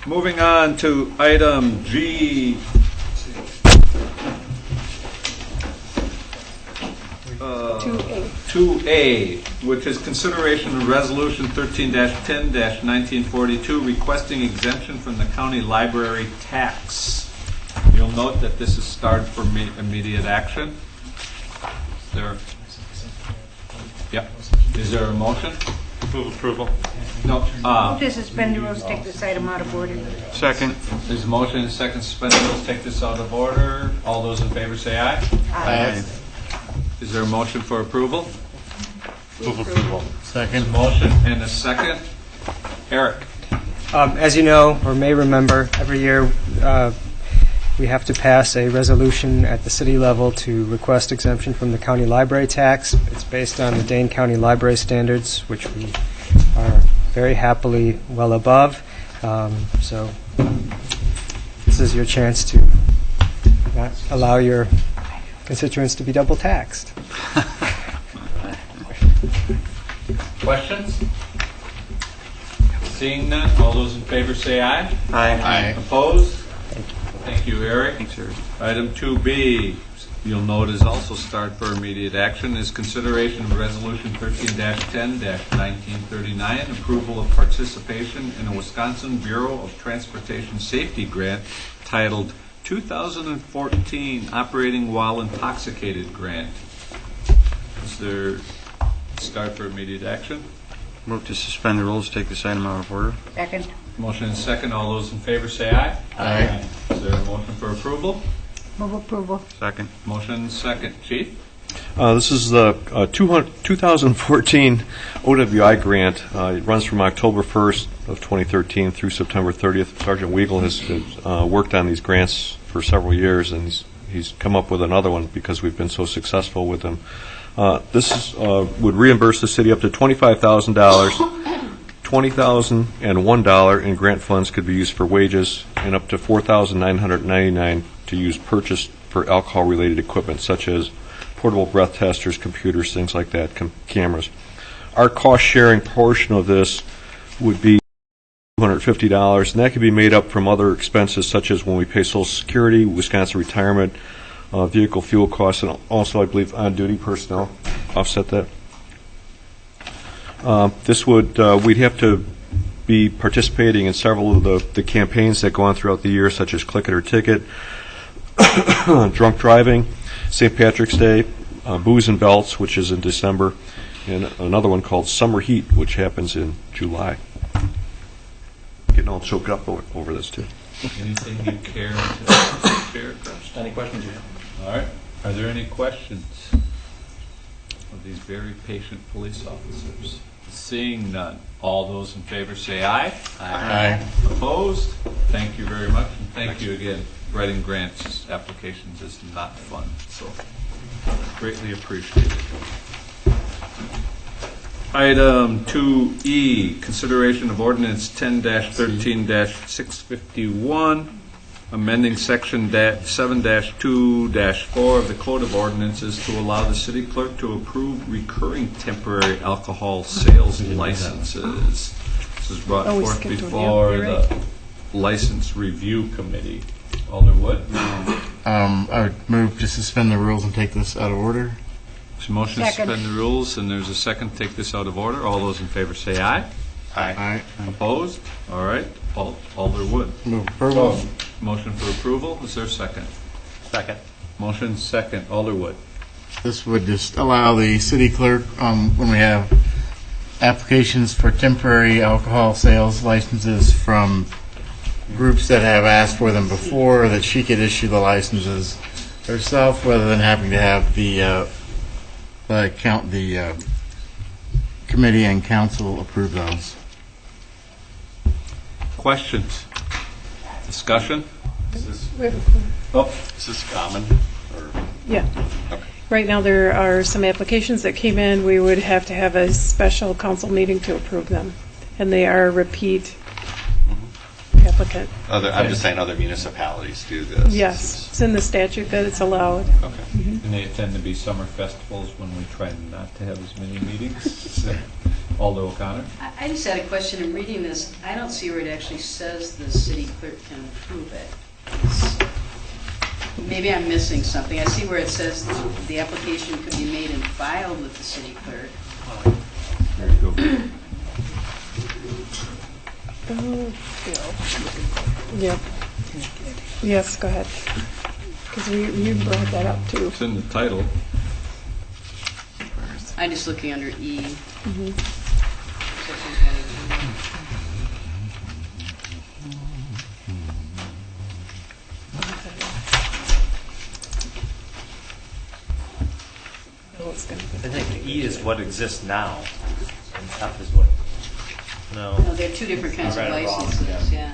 Moving on to item G. 2A, which is consideration of Resolution 13-10-1942 requesting exemption from the county library tax. You'll note that this is starred for immediate action. Is there a motion? Move approval. No. Move to suspend the rules, take this item out of order. Second. There's a motion and a second to suspend the rules, take this out of order. All those in favor say aye. Aye. Is there a motion for approval? Move approval. Second. Motion and a second. Eric. As you know or may remember, every year we have to pass a resolution at the city level to request exemption from the county library tax. It's based on the Dane County Library Standards, which we are very happily well above. So this is your chance to not allow your constituents to be double taxed. Questions? Seeing none, all those in favor say aye. Aye. Opposed? Thank you, Eric. Thanks, Eric. Item 2B, you'll note is also starred for immediate action, is consideration of Resolution 13-10-1939, approval of participation in a Wisconsin Bureau of Transportation Safety Grant titled 2014 Operating While Intoxicated Grant. Is there start for immediate action? Move to suspend the rules, take this item out of order. Second. Motion and second. All those in favor say aye. Aye. Is there a motion for approval? Move approval. Second. Motion and second. Chief? This is the 2014 OWI grant. It runs from October 1st of 2013 through September 30th. Sergeant Weigel has worked on these grants for several years, and he's come up with another one because we've been so successful with them. This would reimburse the city up to $25,000. $20,001 in grant funds could be used for wages, and up to $4,999 to use purchased for alcohol-related equipment, such as portable breath testers, computers, things like that, cameras. Our cost-sharing portion of this would be $250, and that could be made up from other expenses, such as when we pay Social Security, Wisconsin retirement, vehicle fuel costs, and also, I believe, on-duty personnel offset that. This would, we'd have to be participating in several of the campaigns that go on throughout the year, such as Click It or Ticket, drunk driving, St. Patrick's Day, Booze and Belts, which is in December, and another one called Summer Heat, which happens in July. Getting all choked up over this, too. Anything you care to share, Chris? Any questions you have? All right. Are there any questions of these very patient police officers? Seeing none, all those in favor say aye. Aye. Opposed? Thank you very much, and thank you again. Writing grants applications is not fun, so greatly appreciated. Item 2E, consideration of ordinance 10-13-651, amending section 7-2-4 of the Code of Ordinances to allow the city clerk to approve recurring temporary alcohol sales licenses. This is brought forth before the License Review Committee. Alderwood? I would move to suspend the rules and take this out of order. There's a motion to suspend the rules, and there's a second to take this out of order. All those in favor say aye. Aye. Opposed? All right. Alderwood. Move approval. Motion for approval. Is there a second? Second. Motion second. Alderwood. This would just allow the city clerk, when we have applications for temporary alcohol sales licenses from groups that have asked for them before, that she could issue the licenses herself rather than having to have the committee and council approve those. Questions? Discussion? Is this common? Or? Yeah. Okay. Right now there are some applications that came in. We would have to have a special council meeting to approve them. And they are repeat applicant. I'm just saying other municipalities do this. Yes. It's in the statute that it's allowed. Okay. And they tend to be summer festivals when we try not to have as many meetings. So Alder O'Connor? I just had a question in reading this. I don't see where it actually says the city clerk can approve it. Maybe I'm missing something. I see where it says the application could be made and filed with the city clerk. There you go. Yep. Yes, go ahead. Because you brought that up too. It's in the title. I'm just looking under E. I think E is what exists now, and F is what, no. No, there are two different kinds of I read it wrong, licenses, yeah.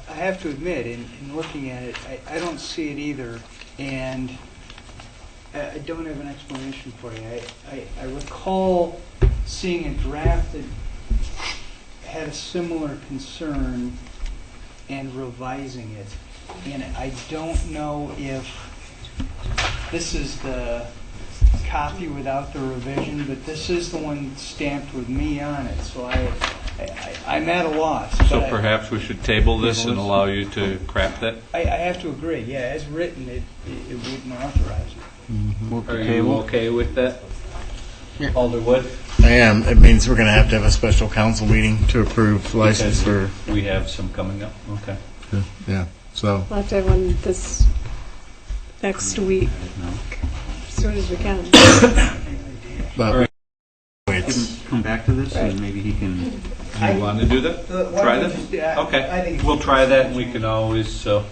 I have to admit, in looking at it, I don't see it either, and I don't have an explanation for you. I recall seeing a draft that had a similar concern and revising it, and I don't know if this is the copy without the revision, but this is the one stamped with me on it, so I'm at a loss. So but perhaps we should table this and allow you to craft that? I have to agree, yeah, as written, it wouldn't authorize it. Are you okay with that? Alder Wood? I am. It means we're going to have a special council meeting to approve the license for. We have some coming up, okay. Yeah. So. We'll have to have one this next week, as soon as we can. But Come back to this, and maybe he can. You want to do that? Try that? Okay. We'll try that, and we can always, so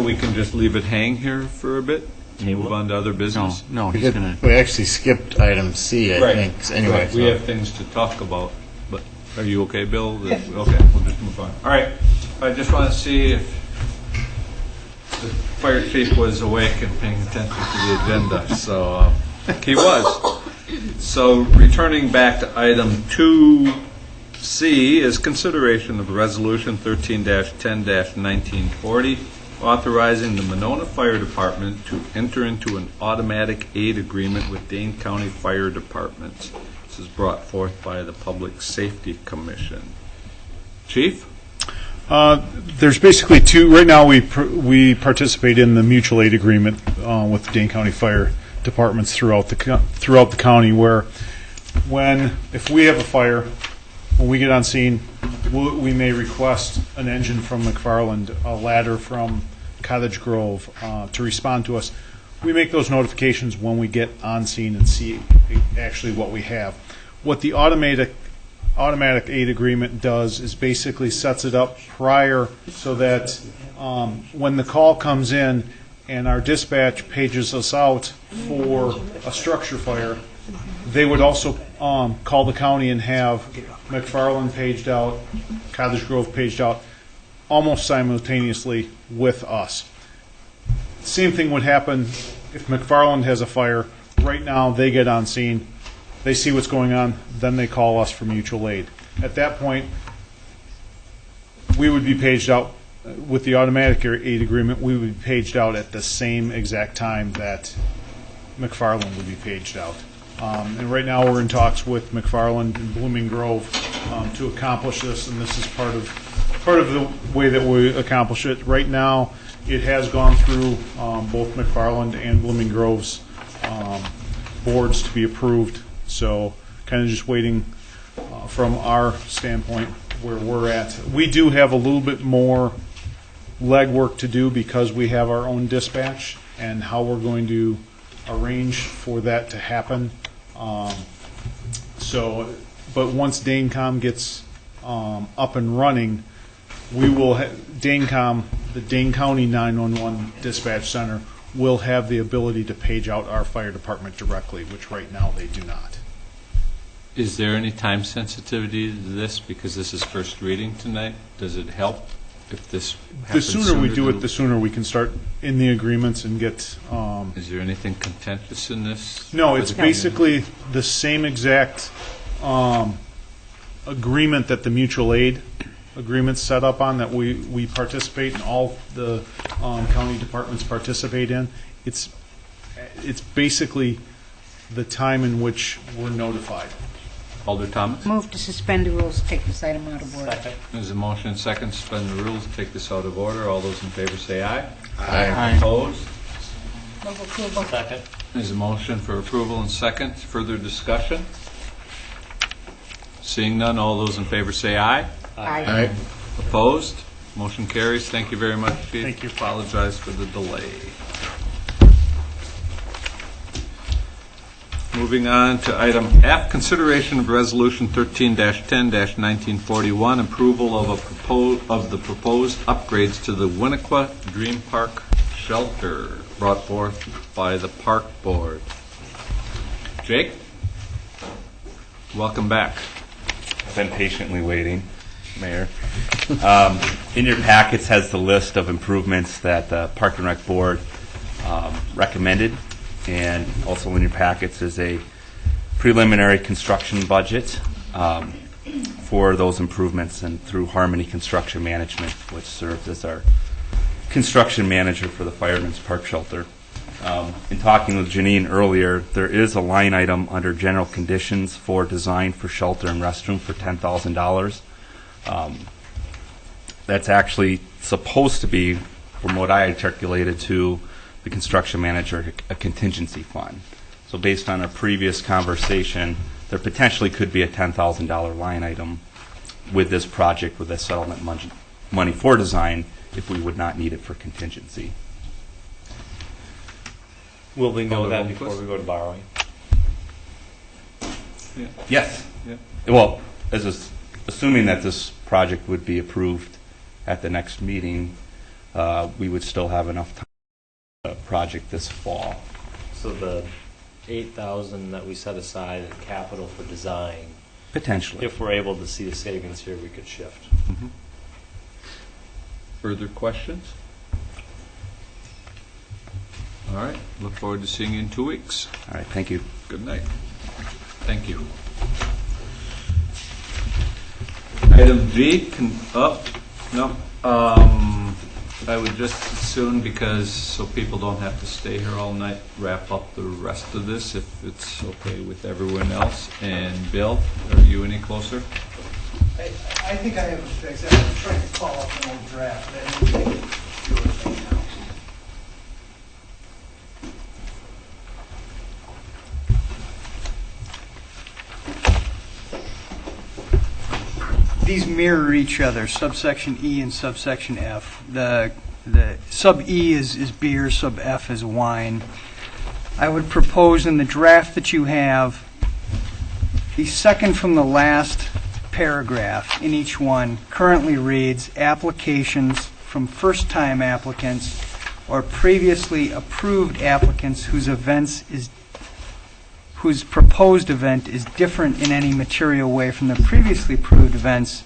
we can just leave it hang here for a bit? Move on to other business? No, he's going to. we actually skipped item C, I think. Anyway, Right. We have things to talk about, but are you okay, Bill? Okay, we'll just move on. All right. I just want to see if the fire chief was awake and paying attention to the agenda. So he was. So returning back to item 2C is consideration of Resolution 13-10-1940, authorizing the Monona Fire Department to enter into an automatic aid agreement with Dane County Fire Departments. This is brought forth by the Public Safety Commission. Chief? There's basically two. Right now, we participate in the mutual aid agreement with the Dane County Fire Departments throughout the county. Where, if we have a fire, when we get on scene, we may request an engine from McFarland, a ladder from Cottage Grove to respond to us. We make those notifications when we get on scene and see actually what we have. What the automatic aid agreement does is basically sets it up prior so that when the call comes in and our dispatch pages us out for a structure fire, they would also call the county and have McFarland paged out, Cottage Grove paged out, almost simultaneously with us. Same thing would happen if McFarland has a fire. Right now, they get on scene, they see what's going on, then they call us for mutual aid. At that point, we would be paged out with the automatic aid agreement. We would be paged out at the same exact time that McFarland would be paged out. And right now, we're in talks with McFarland and Blooming Grove to accomplish this, and this is part of the way that we accomplish it. Right now, it has gone through both McFarland and Blooming Grove's boards to be approved. So, kind of just waiting from our standpoint where we're at. We do have a little bit more legwork to do because we have our own dispatch and how we're going to arrange for that to happen. But once DaneCom gets up and running, we will DaneCom, the Dane County 911 Dispatch Center, will have the ability to page out our fire department directly, which right now they do not. Is there any time sensitivity to this because this is first reading tonight? Does it help if this happens The sooner we do it, than- the sooner we can start in the agreements and get. Is there anything contentious in this? No, for it's the community? basically the same exact agreement that the mutual aid agreements set up on that we participate and all the county departments participate in. It's basically the time in which we're notified. Alder Thomas? Move to suspend the rules, take this item out of order. There's a motion and second, suspend the rules, take this out of order. All those in favor say aye. Aye. Opposed? Move approval. Second. There's a motion for approval and second. Further discussion? Seeing none, all those in favor say aye. Aye. Opposed? Motion carries. Thank you very much, Chief. Thank you. Apologize for the delay. Moving on to item F, consideration of resolution 13-10-1941, approval of the proposed upgrades to the Winnequa Dream Park shelter, brought forth by the Park Board. Jake? Welcome back. I've been patiently waiting, Mayor. In your packets has the list of improvements that the Park and Rec Board recommended, and also in your packets is a preliminary construction budget for those improvements, and through Harmony Construction Management, which serves as our construction manager for the Fireman's Park Shelter. In talking with Janine earlier, there is a line item under general conditions for design for shelter and restroom for $10,000. That's actually supposed to be, from what I articulated to the construction manager, a contingency fund. So based on our previous conversation, there potentially could be a $10,000 line item with this project, with this settlement money for design, if we would not need it for contingency. Will we know Alder that Holmquist? before we go to borrowing? Yeah. Yes. Yeah. Well, assuming that this project would be approved at the next meeting, we would still have enough time for the project this fall. So the 8,000 that we set aside in capital for design, Potentially. if we're able to see the savings here, we could shift. Further questions? All right. Look forward to seeing you in 2 weeks. All right, thank you. Good night. Thank you. Item G, I would just as soon, because so people don't have to stay here all night, wrap up the rest of this if it's okay with everyone else. And Bill, are you any closer? I think I have a fix. I'm trying to call up an old draft. That do it right now. These mirror each other, subsection E and subsection F. The sub E is beer, sub F is wine. I would propose in the draft that you have, the second from the last paragraph in each one currently reads, applications from first-time applicants or previously approved applicants whose proposed event is different in any material way from the previously approved events,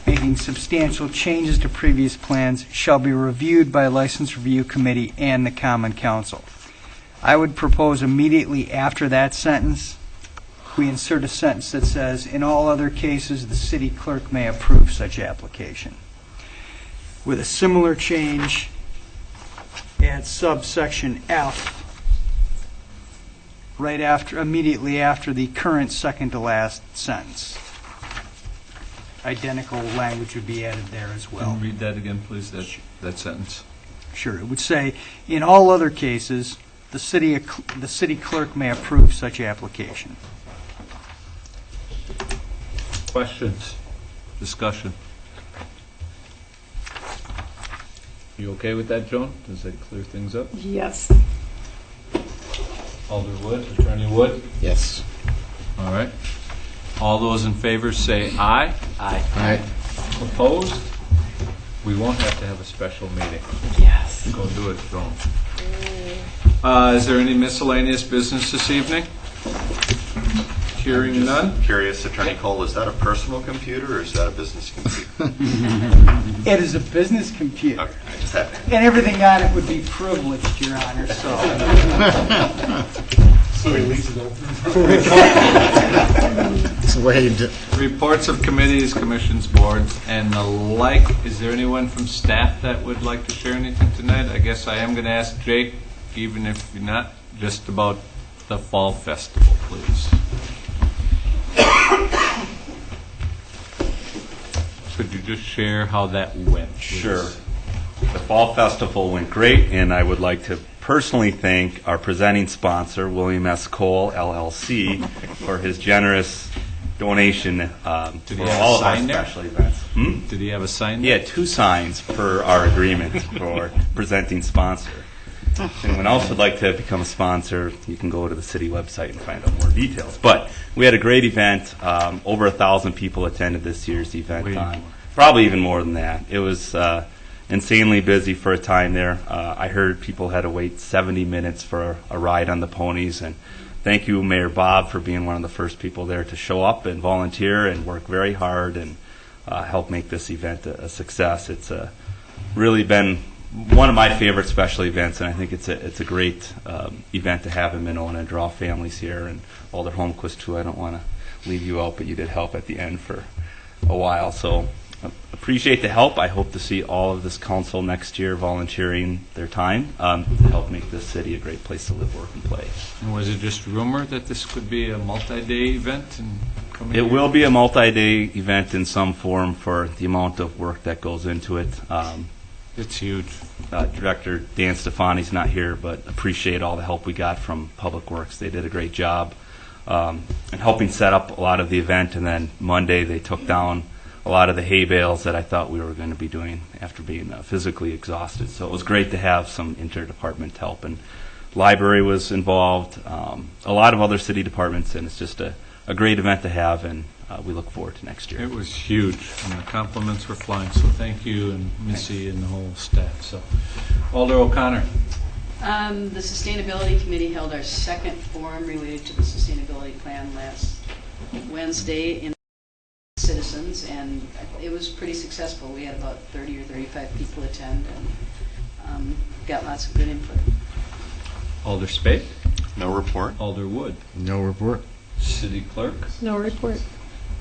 making substantial changes to previous plans, shall be reviewed by a license review committee and the Common Council. I would propose immediately after that sentence, we insert a sentence that says, in all other cases, the city clerk may approve such application. With a similar change at subsection F, right after, immediately after the current second to last sentence. Identical language would be added there as well. Can you read that again, please, that sentence? Sure. It would say, in all other cases, the city clerk may approve such application. Questions? Discussion. You okay with that, Joan? Does that clear things up? Yes. Alder Wood, Attorney Wood? Yes. All right. All those in favor say aye. Aye. Aye. Opposed? We won't have to have a special meeting. Yes. Go do it, Joan. Is there any miscellaneous business this evening? Hearing none? Curious, Attorney Cole, is that a personal computer or is that a business computer? It is a business computer. Okay, I just had to. And everything on it would be privileged, Your Honor, so. It's waived. Reports of committees, commissions, boards, and the like. Is there anyone from staff that would like to share anything tonight? I guess I am going to ask Jake, even if you're not, just about the Fall Festival, please. Could you just share how that went, please? Sure. The Fall Festival went great, and I would like to personally thank our presenting sponsor, William S. Cole, LLC, for his generous donation Did he for have all a of our sign there? special events. Did he have a sign He there? had 2 signs per our agreement for presenting sponsor. If anyone else would like to become a sponsor, you can go to the city website and find out more details. But we had a great event. Over 1,000 people attended this year's event. Way more. Probably even more than that. It was insanely busy for a time there. I heard people had to wait 70 minutes for a ride on the ponies. And thank you, Mayor Bob, for being one of the first people there to show up and volunteer and work very hard and help make this event a success. It's really been one of my favorite special events, and I think it's a great event to have in Monona and draw families here, and Alder Holmquist too. I don't want to leave you out, but you did help at the end for a while, so appreciate the help. I hope to see all of this council next year volunteering their time to help make this city a great place to live, work, and play. And was it just rumor that this could be a multi-day event? It will be a multi-day event in some form for the amount of work that goes into it. It's huge. Director Dan Stefani's not here, but appreciate all the help we got from Public Works. They did a great job in helping set up a lot of the event, and then Monday they took down a lot of the hay bales that I thought we were going to be doing after being physically exhausted. So it was great to have some interdepartment help, and library was involved, a lot of other city departments, and it's just a great event to have, and we look forward to next year. It was huge, and the compliments were flying, so thank you and Missy and the whole staff. So, Alder O'Connor. The Sustainability Committee held our second forum related to the Sustainability Plan last Wednesday in citizens, and it was pretty successful. We had about 30 or 35 people attend, and got lots of good input. Alder Spate. No report. Alder Wood. No report. City Clerk. No report.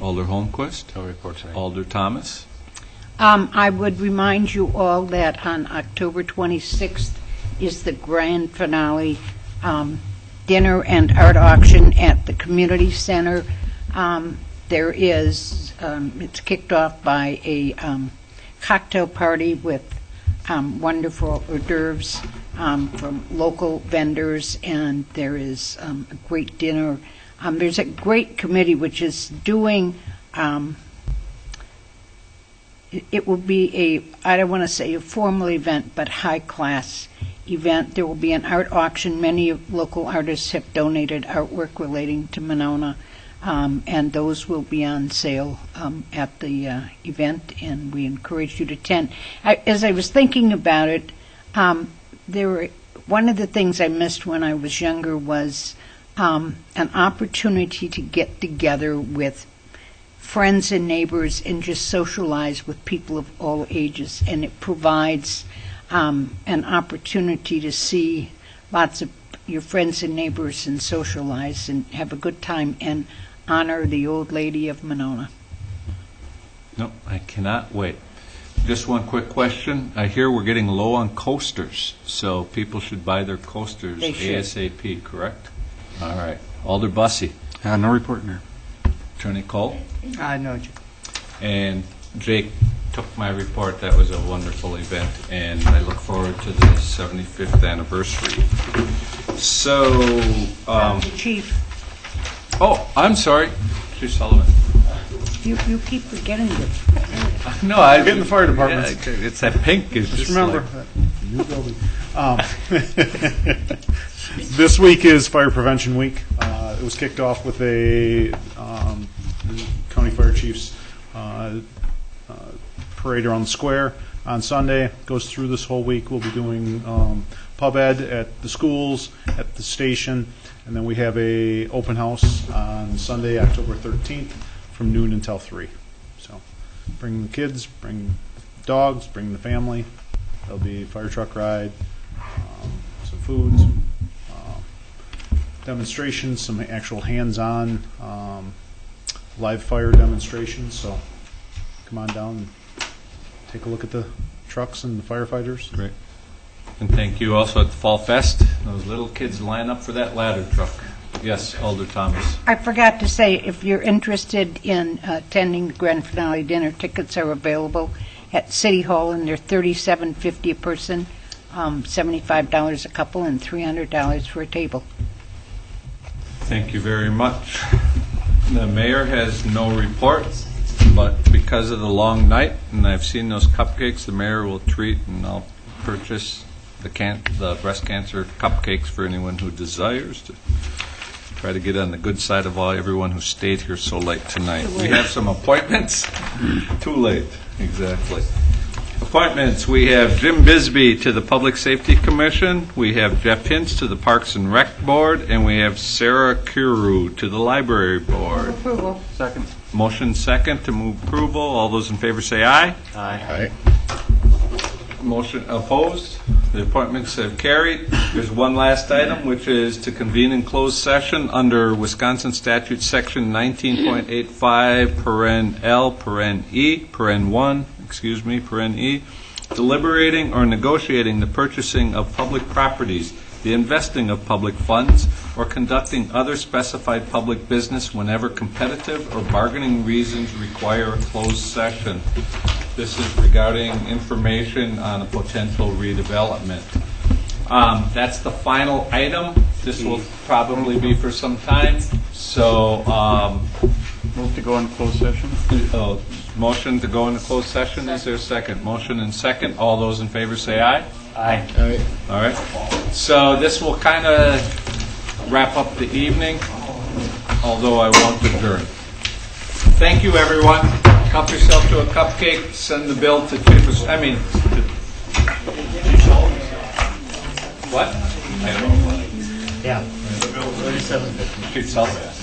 Alder Holmquist. No report tonight. Alder Thomas. I would remind you all that on October 26th is the grand finale dinner and art auction at the community center. There is, it's kicked off by a cocktail party with wonderful hors d'oeuvres from local vendors, and there is a great dinner. There's a great committee which is doing, it will be I don't want to say a formal event, but high-class event. There will be an art auction. Many local artists have donated artwork relating to Monona, and those will be on sale at the event, and we encourage you to attend. As I was thinking about it, one of the things I missed when I was younger was an opportunity to get together with friends and neighbors and just socialize with people of all ages. And it provides an opportunity to see lots of your friends and neighbors and socialize and have a good time and honor the old lady of Monona. No, I cannot wait. Just one quick question. I hear we're getting low on coasters, so people should buy their coasters They should. ASAP, correct? All right. Alder Bussey. No report, Mayor. Attorney Cole. No, Jim. And Jake took my report. That was a wonderful event, and I look forward to the 75th anniversary. So, The chief. oh, I'm sorry. Chief Sullivan. You keep forgetting it. No, I... Get in the fire department. Yeah, it's that pink. It's Just just remember, like- that new building. This week is Fire Prevention Week. It was kicked off with a county fire chief's parade around the square on Sunday. Goes through this whole week. We'll be doing pub ed at the schools, at the station, and then we have a open house on Sunday, October 13th, from noon until 3. So bring the kids, bring dogs, bring the family. There'll be a fire truck ride, some food, some demonstrations, some actual hands-on live fire demonstrations. So come on down and take a look at the trucks and the firefighters. Great. And thank you also at the Fall Fest. Those little kids line up for that ladder truck. Yes, Alder Thomas. I forgot to say, if you're interested in attending the grand finale dinner, tickets are available at City Hall, and they're $37.50 a person, $75 a couple, and $300 for a table. Thank you very much. The mayor has no report, but because of the long night, and I've seen those cupcakes, the mayor will treat, and I'll purchase the breast cancer cupcakes for anyone who desires to try to get on the good side of everyone who stayed here so late tonight. We have some appointments. Too late, exactly. Appointments, we have Jim Bisbee to the Public Safety Commission, we have Jeff Hintz to the Parks and Rec Board, and we have Sarah Kuru to the Library Board. Approval. Second. Motion second to move approval. All those in favor say aye. Aye. Motion opposed. The appointments have carried. There's one last item, which is to convene in closed session under Wisconsin Statute Section 19.85, paren L, paren E, paren 1, paren E, deliberating or negotiating the purchasing of public properties, the investing of public funds, or conducting other specified public business whenever competitive or bargaining reasons require a closed session. This is regarding information on a potential redevelopment. That's the final item. This will probably be for some time. So, Move to go into closed session? motion to go into closed session. Is there a second? Motion and second. All those in favor say aye. Aye. All right. So this will kind of wrap up the evening, although I won't adjourn. Thank you, everyone. Help yourself to a cupcake. Send the bill to Chief. What? I don't know. Yeah. $37.50. Chief Sullivan.